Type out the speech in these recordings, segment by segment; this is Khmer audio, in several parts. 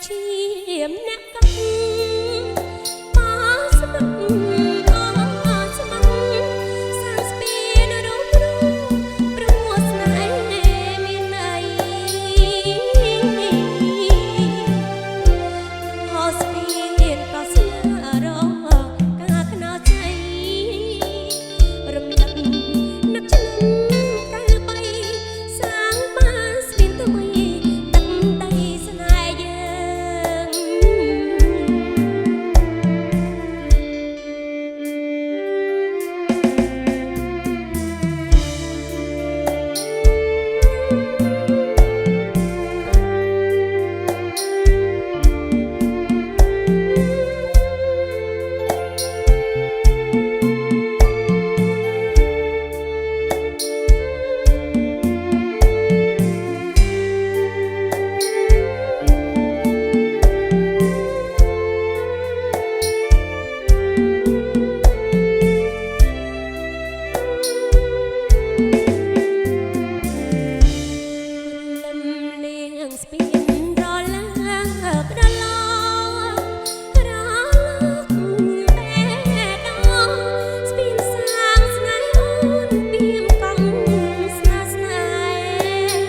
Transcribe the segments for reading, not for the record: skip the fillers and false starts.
ឈាមអ្នកកំមកស្មឹកអស្មឹកសាំងស្ពានរំព្រោះស្នេហ៍មានន័យអស្ពានក៏ស្នារការខ្នោចៃរំលឹកនឹកឆ្នាំកៅបីសាងបានស្ពានថ្មីតាំងតៃស្នេហ៍យើងស្ពានរលកដឡរលកបែដងស្ពានសាងស្នេហ៍អូនពីមកង់ស្នេហ៍ស្នេហ៍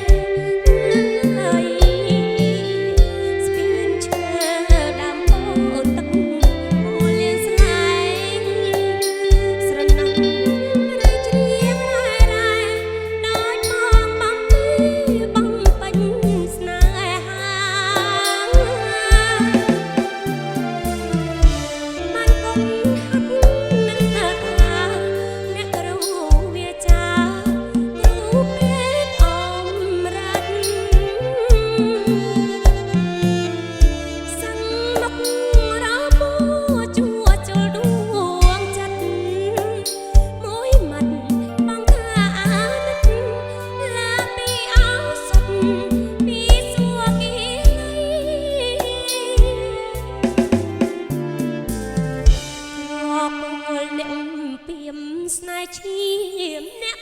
ស្ពានឈើដើមពោធិ៍ទឹកអូលៀងស្លែងស្រណោះរៃជ្រាបរ៉ែរ៉ែដោយបងបំពីបំពេញស្នេហ៍បានគុំហាត់នឹងថាអ្នកគ្រូវាចាគ្រូពេទ្យអមរ័តសឹងមុខរពូជួចូលដួងចិត្តមួយម៉ាត់បងថាអាណិតលាពីអោសុតពីសួគីរកលអ្នកពីមស្នេហ៍ឈាមអ្នក